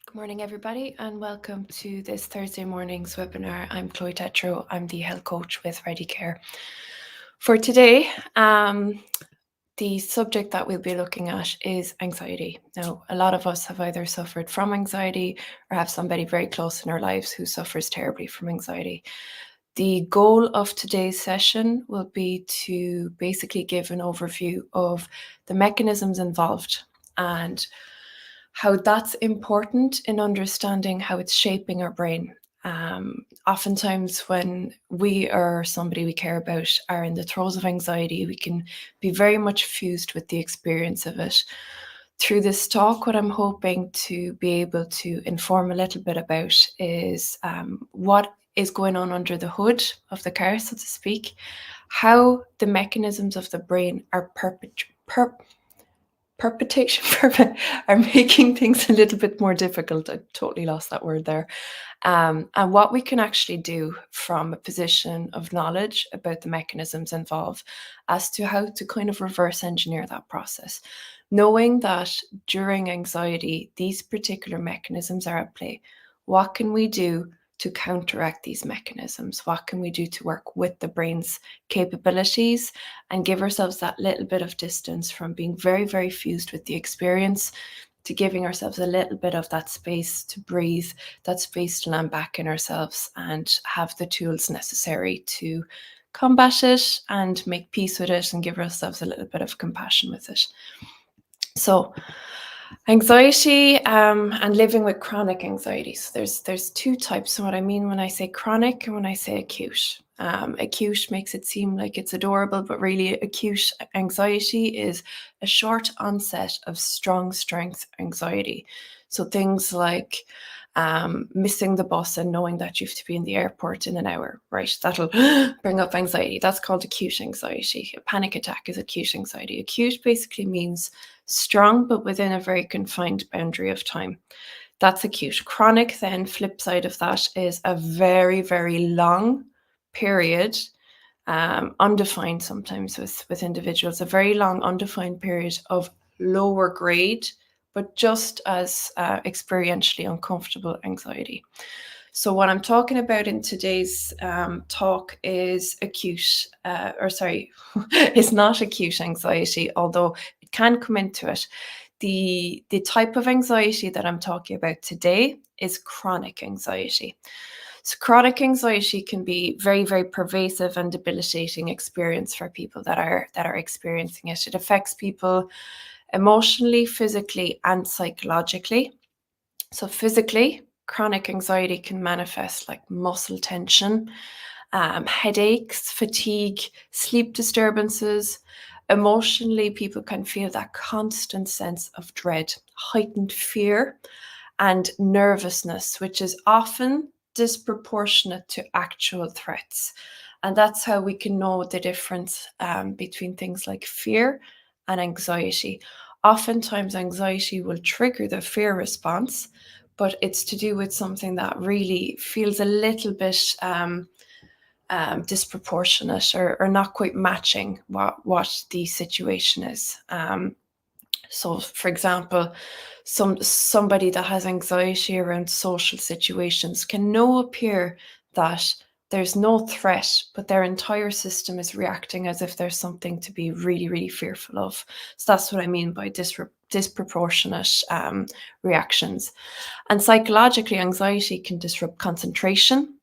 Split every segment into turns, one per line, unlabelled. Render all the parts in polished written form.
Good morning, everybody, and welcome to this Thursday morning's webinar. I'm Chloe Tetro. I'm the health coach with Ready Care. For today, the subject that we'll be looking at is anxiety. Now, a lot of us have either suffered from anxiety or have somebody very close in our lives who suffers terribly from anxiety. The goal of today's session will be to basically give an overview of the mechanisms involved and how that's important in understanding how it's shaping our brain. Oftentimes, when we or somebody we care about are in the throes of anxiety, we can be very much fused with the experience of it. Through this talk, what I'm hoping to be able to inform a little bit about is what is going on under the hood of the car, so to speak, how the mechanisms of the brain are are making things a little bit more difficult. I totally lost that word there. And what we can actually do from a position of knowledge about the mechanisms involved as to how to kind of reverse engineer that process. Knowing that during anxiety, these particular mechanisms are at play. What can we do to counteract these mechanisms? What can we do to work with the brain's capabilities and give ourselves that little bit of distance from being very, very fused with the experience to giving ourselves a little bit of that space to breathe, that space to land back in ourselves and have the tools necessary to combat it and make peace with it and give ourselves a little bit of compassion with it. So, anxiety and living with chronic anxiety. So there's two types. So what I mean when I say chronic and when I say acute. Acute makes it seem like it's adorable, but really acute anxiety is a short onset of strong strength anxiety. So things like missing the bus and knowing that you have to be in the airport in an hour, right? That'll bring up anxiety. That's called acute anxiety. A panic attack is acute anxiety. Acute basically means strong, but within a very confined boundary of time. That's acute. Chronic, then, flip side of that is a very, very long period, undefined sometimes with individuals, a very long, undefined period of lower grade, but just as experientially uncomfortable anxiety. So what I'm talking about in today's talk is is not acute anxiety, although it can come into it. The type of anxiety that I'm talking about today is chronic anxiety. So chronic anxiety can be very, very pervasive and debilitating experience for people that are experiencing it. It affects people emotionally, physically, and psychologically. So physically, chronic anxiety can manifest like muscle tension, headaches, fatigue, sleep disturbances. Emotionally, people can feel that constant sense of dread, heightened fear, and nervousness, which is often disproportionate to actual threats. And that's how we can know the difference between things like fear and anxiety. Oftentimes, anxiety will trigger the fear response, but it's to do with something that really feels a little bit disproportionate or not quite matching what the situation is. So, for example, somebody that has anxiety around social situations can appear that there's no threat, but their entire system is reacting as if there's something to be really, really fearful of. So that's what I mean by disproportionate reactions. And psychologically, anxiety can disrupt concentration,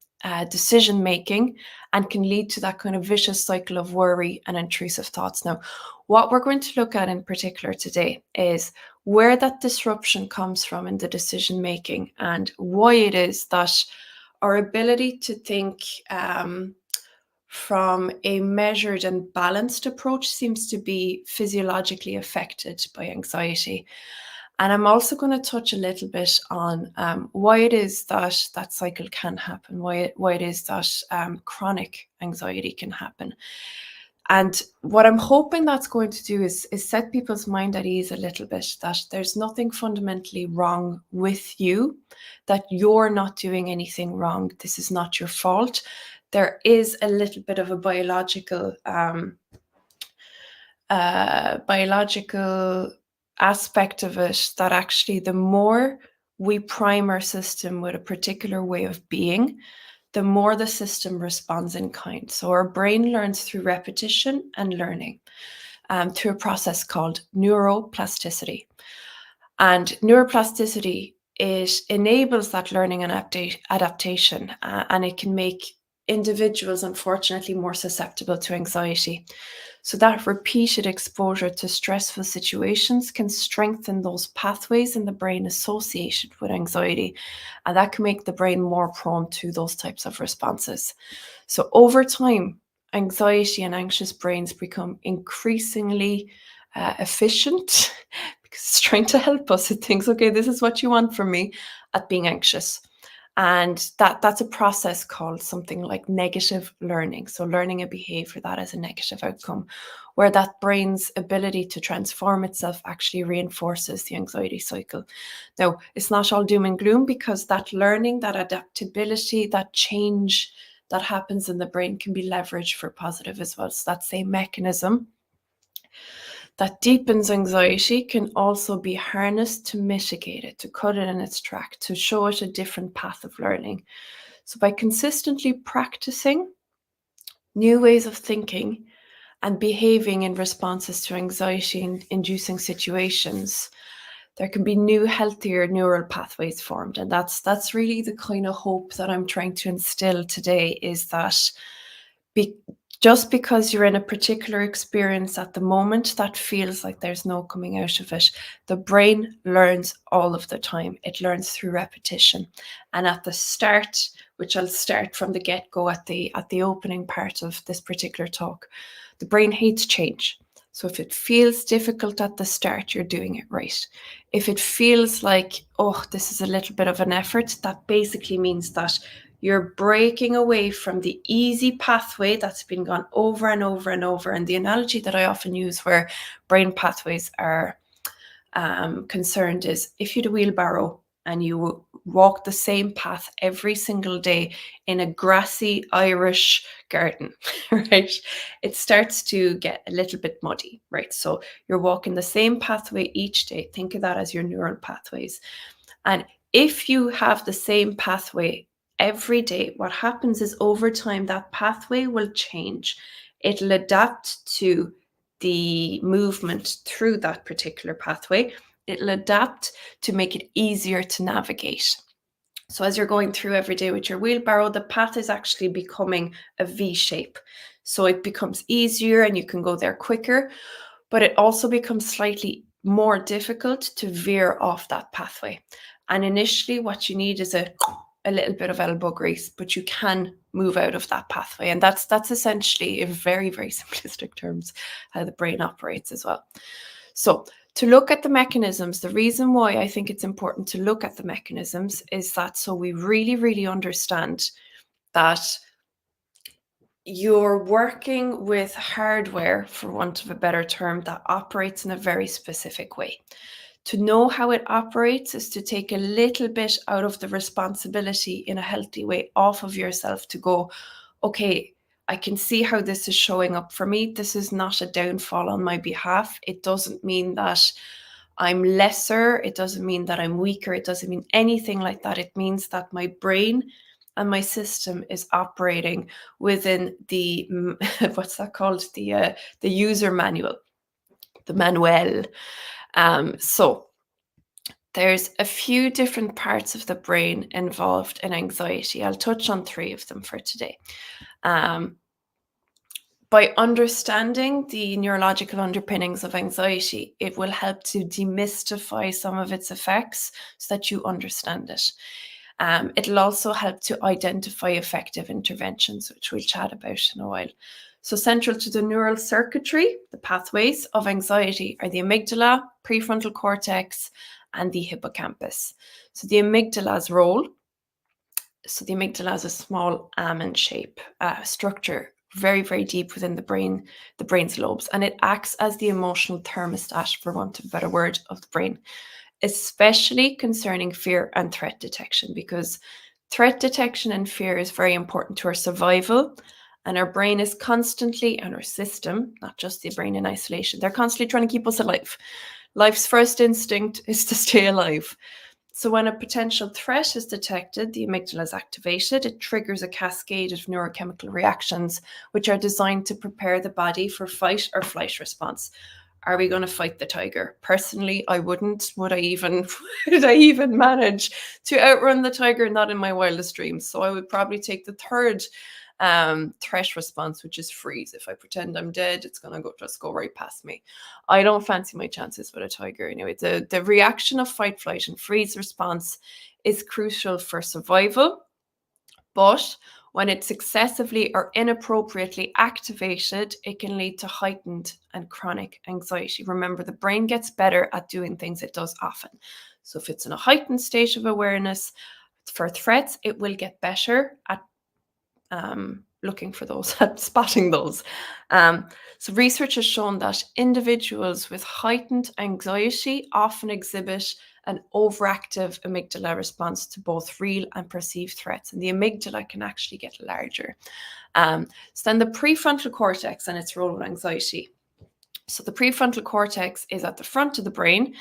decision making, and can lead to that kind of vicious cycle of worry and intrusive thoughts. Now, what we're going to look at in particular today is where that disruption comes from in the decision making and why it is that our ability to think from a measured and balanced approach seems to be physiologically affected by anxiety. And I'm also going to touch a little bit on why it is that that cycle can happen, why it is that chronic anxiety can happen. And what I'm hoping that's going to do is set people's mind at ease a little bit, that there's nothing fundamentally wrong with you, that you're not doing anything wrong. This is not your fault. There is a little bit of a biological aspect of it, that actually the more we prime our system with a particular way of being, the more the system responds in kind. So our brain learns through repetition and learning, through a process called neuroplasticity. And neuroplasticity, it enables that learning and adaptation, and it can make individuals, unfortunately, more susceptible to anxiety. So that repeated exposure to stressful situations can strengthen those pathways in the brain associated with anxiety, and that can make the brain more prone to those types of responses. So over time, anxiety and anxious brains become increasingly efficient because it's trying to help us. It thinks, okay, this is what you want from me, at being anxious. And that's a process called something like negative learning. So learning a behavior that has a negative outcome, where that brain's ability to transform itself actually reinforces the anxiety cycle. Now, it's not all doom and gloom, because that learning, that adaptability, that change that happens in the brain can be leveraged for positive as well. So that same mechanism that deepens anxiety can also be harnessed to mitigate it, to cut it in its track, to show it a different path of learning. So by consistently practicing new ways of thinking and behaving in responses to anxiety inducing situations, there can be new, healthier neural pathways formed. And that's really the kind of hope that I'm trying to instill today, is that be, just because you're in a particular experience at the moment that feels like there's no coming out of it, the brain learns all of the time. It learns through repetition. And at the start, which I'll start from the get-go at the opening part of this particular talk, the brain hates change. So if it feels difficult at the start, you're doing it right. If it feels like, oh, this is a little bit of an effort, that basically means that you're breaking away from the easy pathway that's been gone over and over and over. And the analogy that I often use where brain pathways are concerned is, if you had a wheelbarrow and you walk the same path every single day in a grassy Irish garden, right? It starts to get a little bit muddy, right? So you're walking the same pathway each day. Think of that as your neural pathways. And if you have the same pathway every day, what happens is over time, that pathway will change. It'll adapt to the movement through that particular pathway. It'll adapt to make it easier to navigate. So as you're going through every day with your wheelbarrow, the path is actually becoming a V shape. So it becomes easier and you can go there quicker, but it also becomes slightly more difficult to veer off that pathway. And initially what you need is a little bit of elbow grease, but you can move out of that pathway. And that's essentially, in very, very simplistic terms, how the brain operates as well. So to look at the mechanisms, the reason why I think it's important to look at the mechanisms is that so we really, really understand that you're working with hardware, for want of a better term, that operates in a very specific way. To know how it operates is to take a little bit out of the responsibility in a healthy way off of yourself, to go, okay, I can see how this is showing up for me. This is not a downfall on my behalf. It doesn't mean that I'm lesser. It doesn't mean that I'm weaker. It doesn't mean anything like that. It means that my brain and my system is operating within the what's that called, the user manual, the manual. So there's a few different parts of the brain involved in anxiety. I'll touch on 3 of them for today. By understanding the neurological underpinnings of anxiety, it will help to demystify some of its effects so that you understand it. It'll also help to identify effective interventions, which we'll chat about in a while. So central to the neural circuitry, the pathways of anxiety, are the amygdala, prefrontal cortex, and the hippocampus. So the amygdala's role, so the amygdala has a small almond shape structure, very, very deep within the brain's lobes, and it acts as the emotional thermostat, for want of a better word, of the brain, especially concerning fear and threat detection, because threat detection and fear is very important to our survival. And our brain is constantly, and our system, not just the brain in isolation, they're constantly trying to keep us alive. Life's first instinct is to stay alive. So when a potential threat is detected, the amygdala is activated. It triggers a cascade of neurochemical reactions, which are designed to prepare the body for fight or flight response. Are we going to fight the tiger? Personally, I wouldn't. Would I even would I even manage to outrun the tiger? Not in my wildest dreams. So I would probably take the third threat response, which is freeze. If I pretend I'm dead, it's going to just go right past me. I don't fancy my chances with a tiger. Anyway, the reaction of fight, flight, and freeze response is crucial for survival, but when it's excessively or inappropriately activated, it can lead to heightened and chronic anxiety. Remember, the brain gets better at doing things it does often. So if it's in a heightened state of awareness for threats, it will get better at looking for those, at spotting those. So research has shown that individuals with heightened anxiety often exhibit an overactive amygdala response to both real and perceived threats. And the amygdala can actually get larger. So then the prefrontal cortex and its role in anxiety. So the prefrontal cortex is at the front of the brain,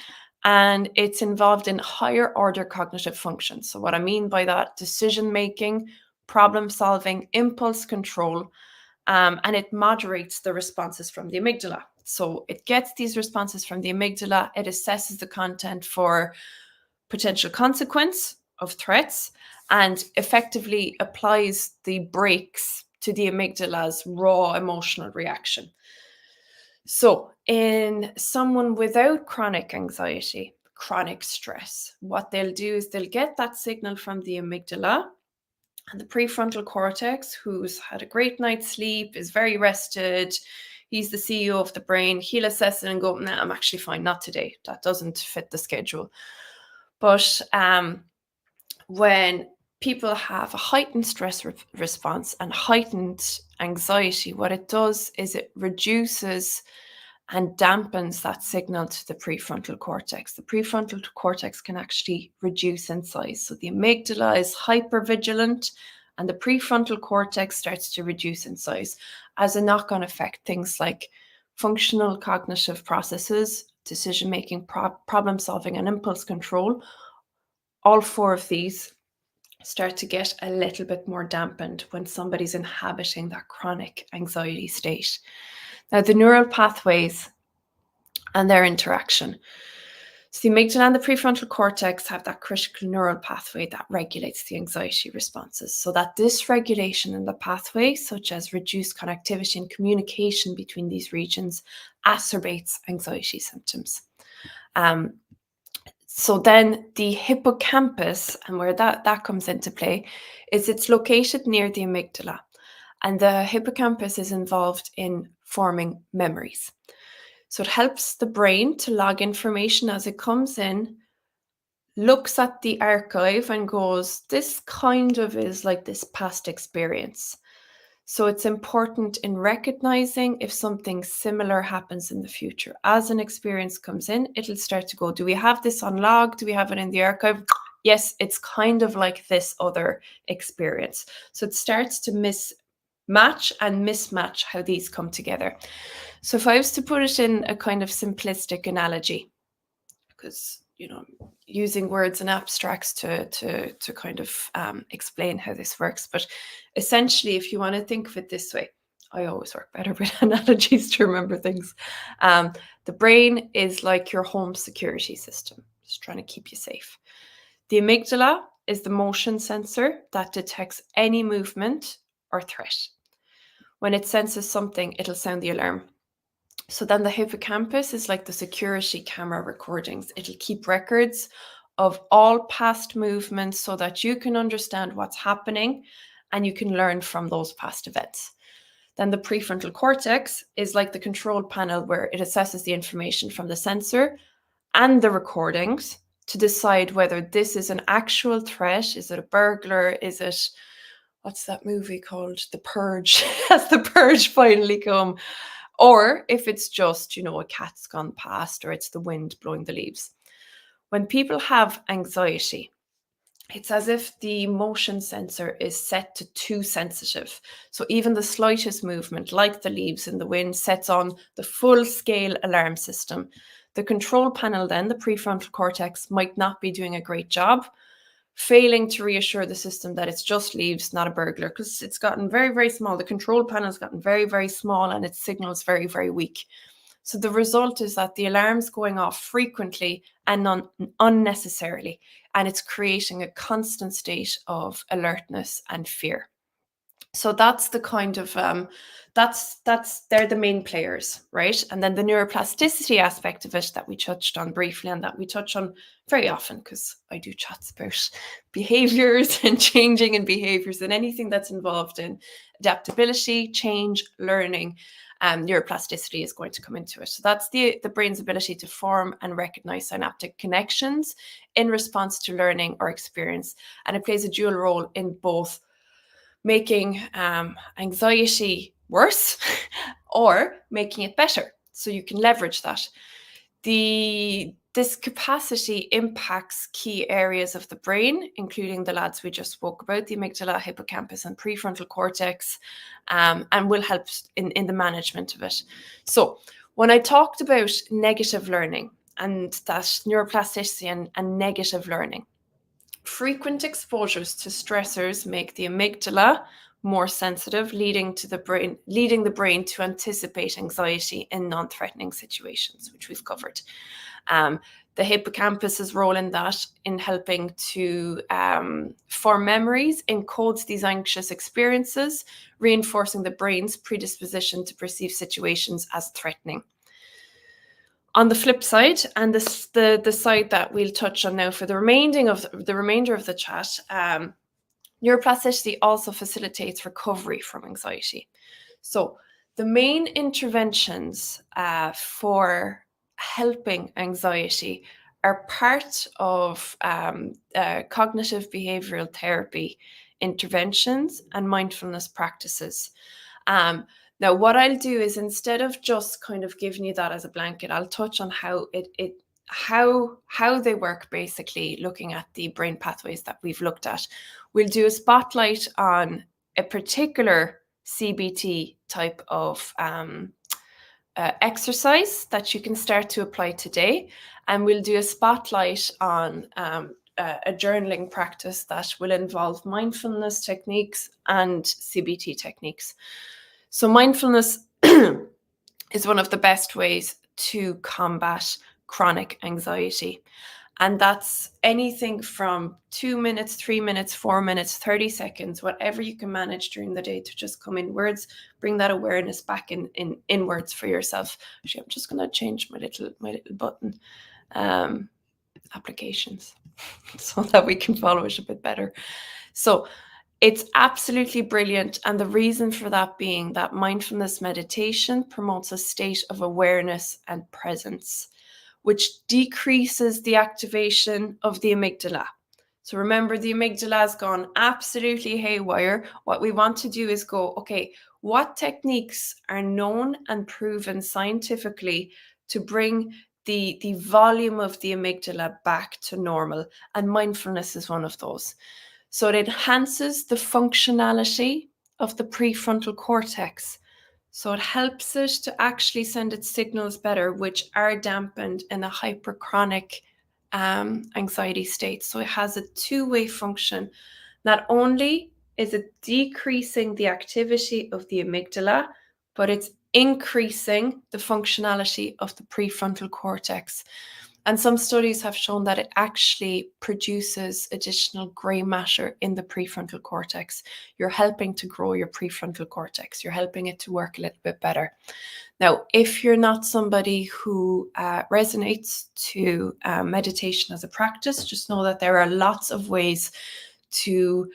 and it's involved in higher order cognitive functions. So what I mean by that, decision making, problem solving, impulse control, and it moderates the responses from the amygdala. So it gets these responses from the amygdala, it assesses the content for potential consequence of threats, and effectively applies the brakes to the amygdala's raw emotional reaction. So, in someone without chronic anxiety, chronic stress, what they'll do is they'll get that signal from the amygdala, and the prefrontal cortex, who's had a great night's sleep, is very rested. He's the CEO of the brain. He'll assess it and go, nah, I'm actually fine. Not today. That doesn't fit the schedule. But when people have a heightened stress response and heightened anxiety, what it does is it reduces and dampens that signal to the prefrontal cortex. The prefrontal cortex can actually reduce in size. So the amygdala is hypervigilant and the prefrontal cortex starts to reduce in size as a knock-on effect. Things like functional cognitive processes, decision-making, problem solving, and impulse control, all four of these start to get a little bit more dampened when somebody's inhabiting that chronic anxiety state. Now, the neural pathways and their interaction. So the amygdala and the prefrontal cortex have that critical neural pathway that regulates the anxiety responses. So that dysregulation in the pathway, such as reduced connectivity and communication between these regions, exacerbates anxiety symptoms. So then the hippocampus, and where that comes into play, is it's located near the amygdala. And the hippocampus is involved in forming memories. So it helps the brain to log information as it comes in, looks at the archive and goes, this kind of is like this past experience. So it's important in recognizing if something similar happens in the future. As an experience comes in, it'll start to go, do we have this on log? Do we have it in the archive? Yes, it's kind of like this other experience. So it starts to match and mismatch how these come together. So if I was to put it in a kind of simplistic analogy, because using words and abstracts to kind of explain how this works, but essentially, if you want to think of it this way, I always work better with analogies to remember things. The brain is like your home security system, just trying to keep you safe. The amygdala is the motion sensor that detects any movement or threat. When it senses something, it'll sound the alarm. So then the hippocampus is like the security camera recordings. It'll keep records of all past movements so that you can understand what's happening and you can learn from those past events. Then the prefrontal cortex is like the control panel where it assesses the information from the sensor and the recordings to decide whether this is an actual threat. Is it a burglar? Is it, what's that movie called? The Purge. Has the Purge finally come? Or if it's just, a cat's gone past or it's the wind blowing the leaves. When people have anxiety, it's as if the motion sensor is set to too sensitive. So even the slightest movement, like the leaves in the wind, sets on the full scale alarm system. The control panel then, the prefrontal cortex, might not be doing a great job, failing to reassure the system that it's just leaves, not a burglar, because it's gotten very, very small. The control panel has gotten very, very small and its signal is very, very weak. So the result is that the alarm's going off frequently and unnecessarily, and it's creating a constant state of alertness and fear. So that's the kind of that's they're the main players, right? And then the neuroplasticity aspect of it that we touched on briefly and that we touch on very often, because I do chats about behaviors and changing in behaviors and anything that's involved in adaptability, change, learning. Neuroplasticity is going to come into it. So that's the brain's ability to form and recognize synaptic connections in response to learning or experience. And it plays a dual role in both making anxiety worse or making it better. So you can leverage that. This capacity impacts key areas of the brain, including the lads we just spoke about, the amygdala, hippocampus, and prefrontal cortex, and will help in the management of it. So when I talked about negative learning and that neuroplasticity and negative learning, frequent exposures to stressors make the amygdala more sensitive, leading the brain to anticipate anxiety in non-threatening situations, which we've covered. The hippocampus's role in that, in helping to form memories, encodes these anxious experiences, reinforcing the brain's predisposition to perceive situations as threatening. On the flip side, and the side that we'll touch on now for the remainder of the chat, neuroplasticity also facilitates recovery from anxiety. So the main interventions for helping anxiety are part of cognitive behavioral therapy interventions and mindfulness practices. Now, what I'll do is, instead of just kind of giving you that as a blanket, I'll touch on how how they work, basically looking at the brain pathways that we've looked at. We'll do a spotlight on a particular CBT type of exercise that you can start to apply today, and we'll do a spotlight on a journaling practice that will involve mindfulness techniques and CBT techniques. So mindfulness is one of the best ways to combat chronic anxiety. And that's anything from 2 minutes, 3 minutes, 4 minutes, 30 seconds, whatever you can manage during the day to just come inwards, bring that awareness back inwards for yourself. Actually, I'm just going to change my little button applications so that we can follow it a bit better. So it's absolutely brilliant. And the reason for that being that mindfulness meditation promotes a state of awareness and presence, which decreases the activation of the amygdala. So remember, the amygdala has gone absolutely haywire. What we want to do is go, okay, what techniques are known and proven scientifically to bring the volume of the amygdala back to normal? And mindfulness is one of those. So it enhances the functionality of the prefrontal cortex. So it helps it to actually send its signals better, which are dampened in a hyperchronic anxiety state. So it has a two-way function. Not only is it decreasing the activity of the amygdala, but it's increasing the functionality of the prefrontal cortex. And some studies have shown that it actually produces additional gray matter in the prefrontal cortex. You're helping to grow your prefrontal cortex. You're helping it to work a little bit better. Now, if you're not somebody who resonates to meditation as a practice, just know that there are lots of ways to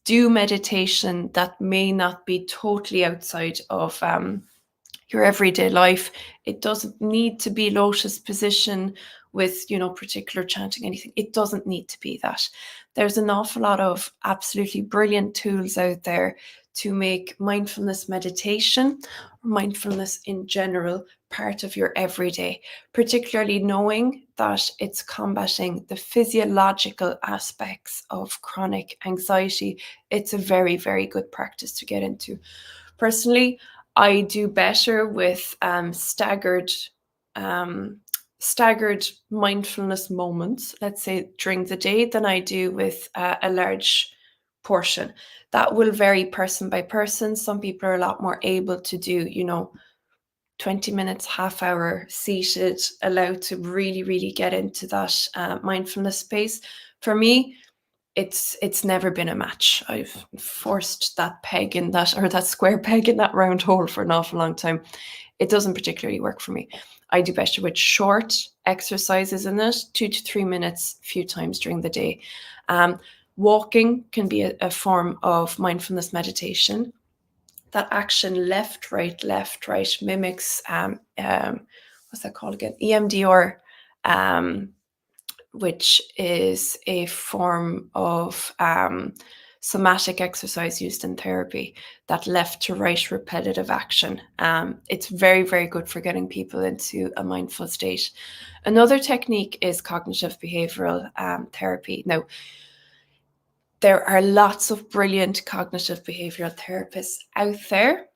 do meditation that may not be totally outside of your everyday life. It doesn't need to be lotus position with, particular chanting, anything. It doesn't need to be that. There's an awful lot of absolutely brilliant tools out there to make mindfulness meditation, or mindfulness in general, part of your everyday, particularly knowing that it's combating the physiological aspects of chronic anxiety. It's a very, very good practice to get into. Personally, I do better with staggered staggered mindfulness moments, let's say during the day, than I do with a large portion. That will vary person by person. Some people are a lot more able to do, 20 minutes, half hour seated, allowed to really, really get into that mindfulness space. For me, it's never been a match. I've forced that peg in that, or that square peg in that round hole for an awful long time. It doesn't particularly work for me. I do better with short exercises in it, 2 to 3 minutes, a few times during the day. Walking can be a form of mindfulness meditation. That action left, right mimics what's that called again? EMDR, which is a form of somatic exercise used in therapy. That left to right repetitive action. It's very, very good for getting people into a mindful state. Another technique is cognitive behavioral therapy. Now, there are lots of brilliant cognitive behavioral therapists out there.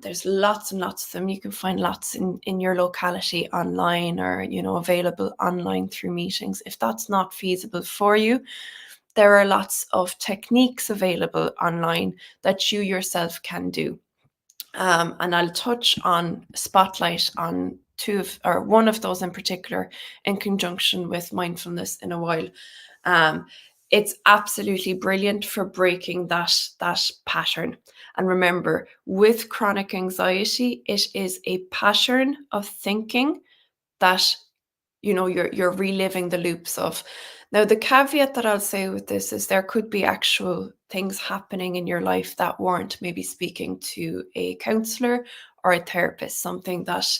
There's lots and lots of them. You can find lots in your locality online, or available online through meetings. If that's not feasible for you, there are lots of techniques available online that you yourself can do. And I'll touch on spotlight on one of those in particular, in conjunction with mindfulness in a while. It's absolutely brilliant for breaking that pattern. And remember, with chronic anxiety, it is a pattern of thinking that you're reliving the loops of. Now, the caveat that I'll say with this is there could be actual things happening in your life that warrant maybe speaking to a counselor or a therapist, something that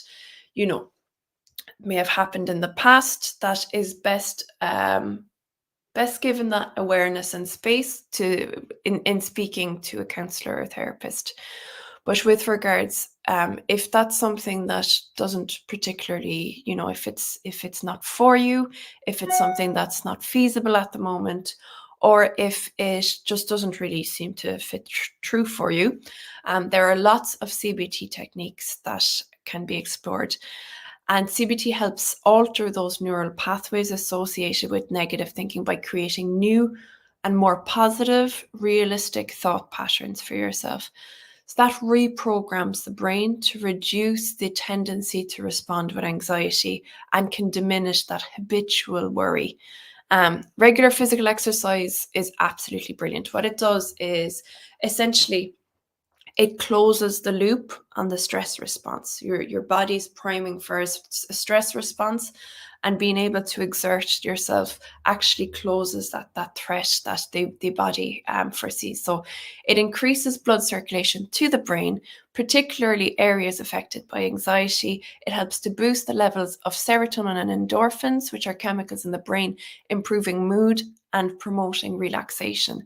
may have happened in the past that is best given that awareness and space in speaking to a counselor or therapist. But with regards, if that's something that doesn't particularly, if it's not for you, if it's something that's not feasible at the moment, or if it just doesn't really seem to fit true for you, there are lots of CBT techniques that can be explored. And CBT helps alter those neural pathways associated with negative thinking by creating new and more positive, realistic thought patterns for yourself. So that reprograms the brain to reduce the tendency to respond with anxiety and can diminish that habitual worry. Regular physical exercise is absolutely brilliant. What it does is essentially it closes the loop on the stress response. Your body's priming for a stress response, and being able to exert yourself actually closes that threat that the body foresees. So it increases blood circulation to the brain, particularly areas affected by anxiety. It helps to boost the levels of serotonin and endorphins, which are chemicals in the brain, improving mood and promoting relaxation.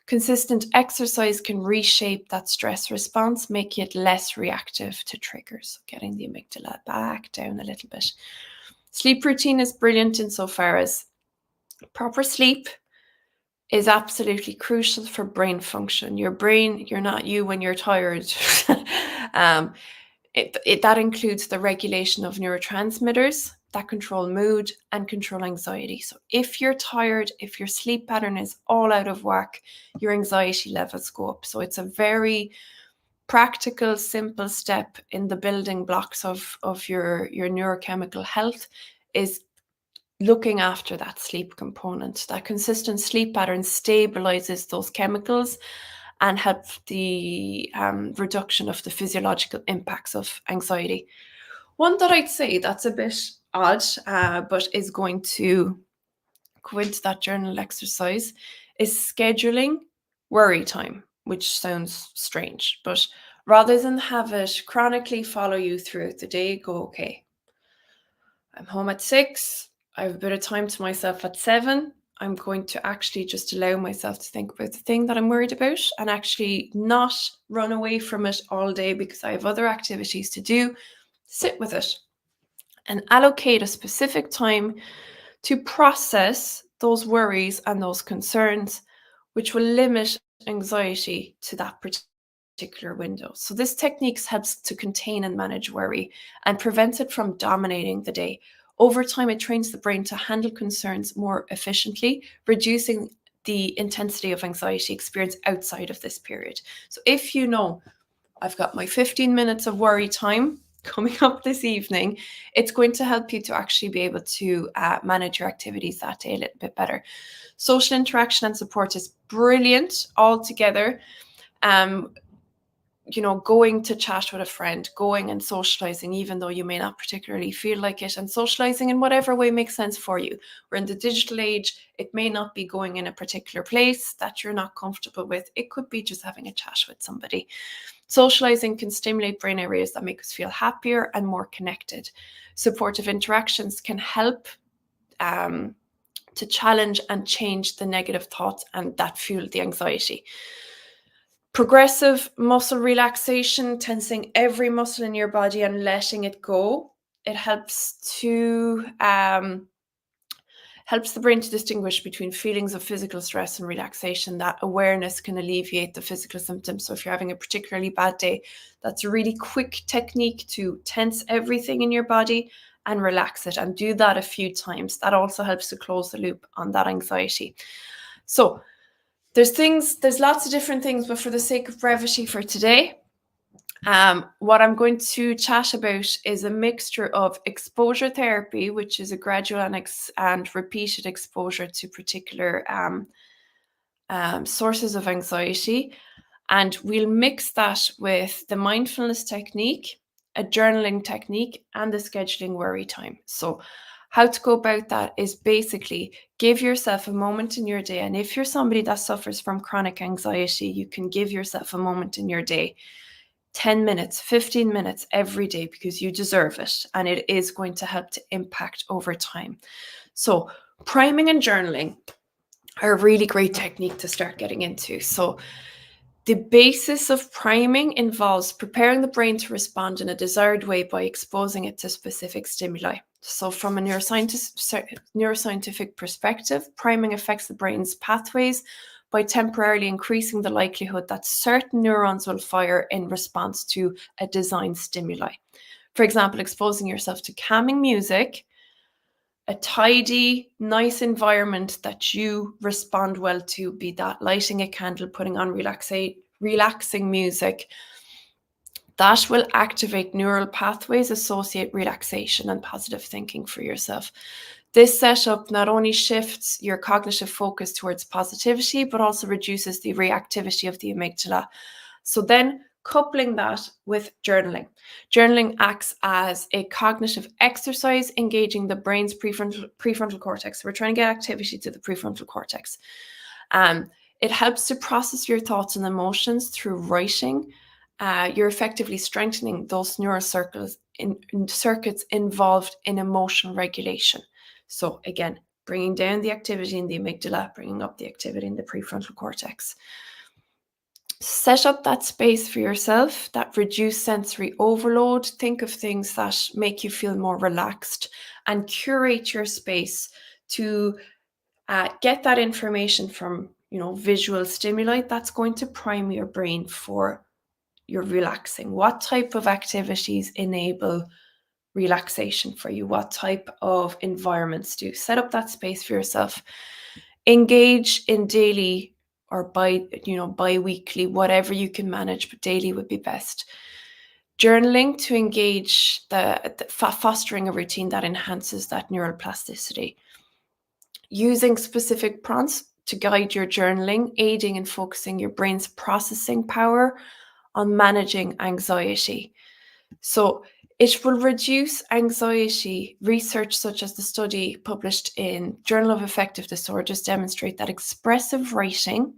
Consistent exercise can reshape that stress response, making it less reactive to triggers, getting the amygdala back down a little bit. Sleep routine is brilliant insofar as proper sleep is absolutely crucial for brain function. Your brain, you're not you when you're tired. That includes the regulation of neurotransmitters that control mood and control anxiety. So if you're tired, if your sleep pattern is all out of whack, your anxiety levels go up. So it's a very practical, simple step in the building blocks of your neurochemical health, is looking after that sleep component. That consistent sleep pattern stabilizes those chemicals and help the reduction of the physiological impacts of anxiety. One that I'd say that's a bit odd, but is going to go into that journal exercise, is scheduling worry time, which sounds strange, but rather than have it chronically follow you throughout the day, go, okay, I'm home at 6, I have a bit of time to myself at 7. I'm going to actually just allow myself to think about the thing that I'm worried about and actually not run away from it all day because I have other activities to do. Sit with it and allocate a specific time to process those worries and those concerns, which will limit anxiety to that particular window. So this technique helps to contain and manage worry and prevents it from dominating the day. Over time, it trains the brain to handle concerns more efficiently, reducing the intensity of anxiety experienced outside of this period. So if you know, I've got my 15 minutes of worry time coming up this evening, it's going to help you to actually be able to manage your activities that day a little bit better. Social interaction and support is brilliant altogether. Going to chat with a friend, going and socializing, even though you may not particularly feel like it, and socializing in whatever way makes sense for you. We're in the digital age. It may not be going in a particular place that you're not comfortable with. It could be just having a chat with somebody. Socializing can stimulate brain areas that make us feel happier and more connected. Supportive interactions can help to challenge and change the negative thoughts and that fuel the anxiety. Progressive muscle relaxation, tensing every muscle in your body and letting it go. It helps the brain to distinguish between feelings of physical stress and relaxation. That awareness can alleviate the physical symptoms. So if you're having a particularly bad day, that's a really quick technique to tense everything in your body and relax it, and do that a few times. That also helps to close the loop on that anxiety. So there's lots of different things, but for the sake of brevity for today, what I'm going to chat about is a mixture of exposure therapy, which is a gradual and repeated exposure to particular sources of anxiety. And we'll mix that with the mindfulness technique, a journaling technique, and the scheduling worry time. So how to go about that is basically give yourself a moment in your day. And if you're somebody that suffers from chronic anxiety, you can give yourself a moment in your day, 10 minutes, 15 minutes every day, because you deserve it. And it is going to help to impact over time. So priming and journaling are a really great technique to start getting into. So the basis of priming involves preparing the brain to respond in a desired way by exposing it to specific stimuli. So from a neuroscientific perspective, priming affects the brain's pathways by temporarily increasing the likelihood that certain neurons will fire in response to a designed stimuli. For example, exposing yourself to calming music, a tidy, nice environment that you respond well to, be that lighting a candle, putting on relaxing music, that will activate neural pathways, associate relaxation and positive thinking for yourself. This setup not only shifts your cognitive focus towards positivity, but also reduces the reactivity of the amygdala. So then coupling that with journaling. Journaling acts as a cognitive exercise, engaging the brain's prefrontal cortex. We're trying to get activity to the prefrontal cortex. It helps to process your thoughts and emotions through writing. You're effectively strengthening those neural circuits involved in emotional regulation. So again, bringing down the activity in the amygdala, bringing up the activity in the prefrontal cortex. Set up that space for yourself, that reduced sensory overload. Think of things that make you feel more relaxed, and curate your space to get that information from visual stimuli that's going to prime your brain for your relaxing. What type of activities enable relaxation for you? What type of environments do? Set up that space for yourself. Engage in daily or bi-weekly, whatever you can manage, but daily would be best. Journaling to engage fostering a routine that enhances that neural plasticity. Using specific prompts to guide your journaling, aiding in focusing your brain's processing power on managing anxiety. So it will reduce anxiety. Research such as the study published in Journal of Affective Disorders demonstrate that expressive writing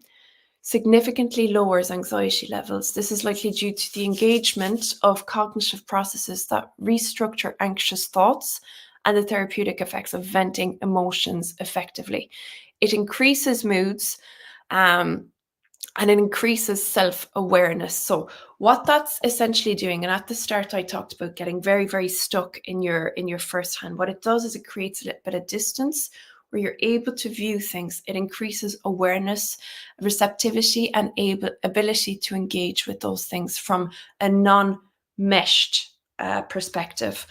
significantly lowers anxiety levels. This is likely due to the engagement of cognitive processes that restructure anxious thoughts and the therapeutic effects of venting emotions effectively. It increases moods, and it increases self-awareness. So what that's essentially doing, and at the start I talked about getting very, very stuck in your first hand. What it does is it creates a little bit of distance where you're able to view things. It increases awareness, receptivity, and ability to engage with those things from a non-meshed perspective.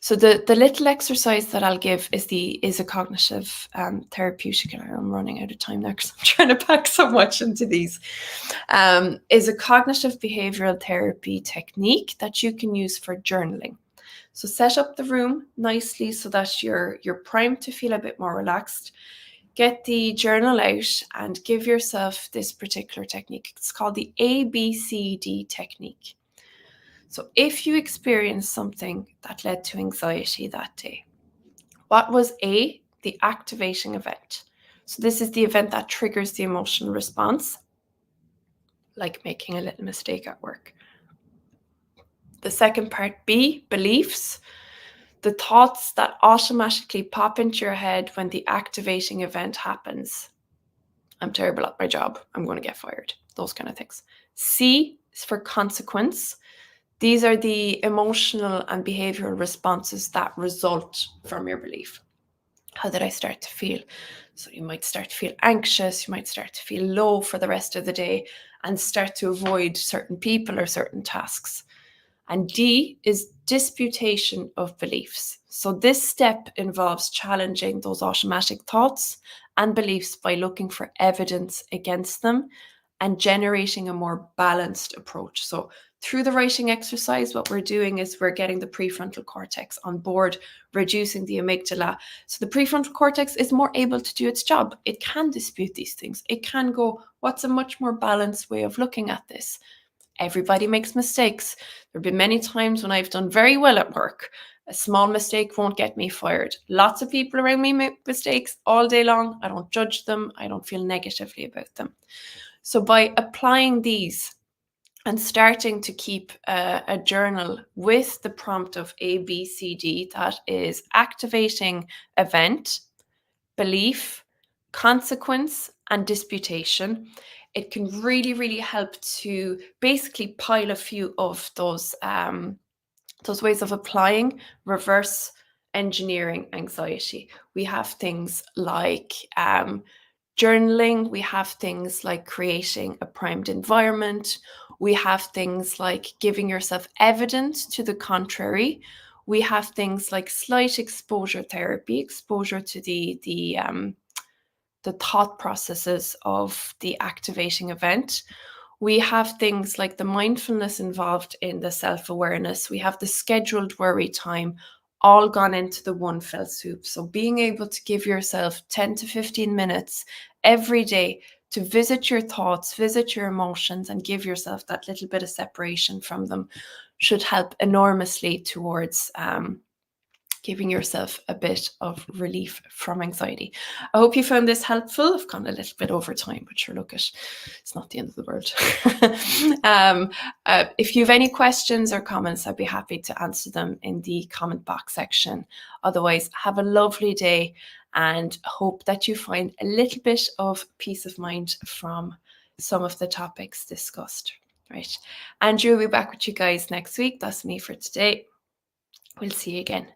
So the little exercise that I'll give is a cognitive therapeutic, and I'm running out of time now because I'm trying to pack so much into these. Is a cognitive behavioral therapy technique that you can use for journaling. So set up the room nicely so that you're primed to feel a bit more relaxed. Get the journal out and give yourself this particular technique. It's called the ABCD technique. So if you experience something that led to anxiety that day, what was A, the activating event? So this is the event that triggers the emotional response, like making a little mistake at work. The second part, B, beliefs, the thoughts that automatically pop into your head when the activating event happens. I'm terrible at my job. I'm going to get fired. Those kind of things. C is for consequence. These are the emotional and behavioral responses that result from your belief. How did I start to feel? So you might start to feel anxious, you might start to feel low for the rest of the day and start to avoid certain people or certain tasks. And D is disputation of beliefs. So this step involves challenging those automatic thoughts and beliefs by looking for evidence against them and generating a more balanced approach. So through the writing exercise, what we're doing is we're getting the prefrontal cortex on board, reducing the amygdala. So the prefrontal cortex is more able to do its job. It can dispute these things. It can go, what's a much more balanced way of looking at this? Everybody makes mistakes. There have been many times when I've done very well at work. A small mistake won't get me fired. Lots of people around me make mistakes all day long. I don't judge them. I don't feel negatively about them. So by applying these and starting to keep a journal with the prompt of A, B, C, D, that is activating event, belief, consequence, and disputation, it can really, really help to basically pile a few of those ways of applying reverse engineering anxiety. We have things like journaling, we have things like creating a primed environment, we have things like giving yourself evidence to the contrary. We have things like slight exposure therapy, exposure to the thought processes of the activating event. We have things like the mindfulness involved in the self-awareness. We have the scheduled worry time, all gone into the one fell swoop. So being able to give yourself 10 to 15 minutes every day to visit your thoughts, visit your emotions, and give yourself that little bit of separation from them should help enormously towards giving yourself a bit of relief from anxiety. I hope you found this helpful. I've gone a little bit over time, but sure, look, it's not the end of the world. If you have any questions or comments, I'd be happy to answer them in the comment box section. Otherwise, have a lovely day and hope that you find a little bit of peace of mind from some of the topics discussed. Right. Andrew will be back with you guys next week. That's me for today. We'll see you again.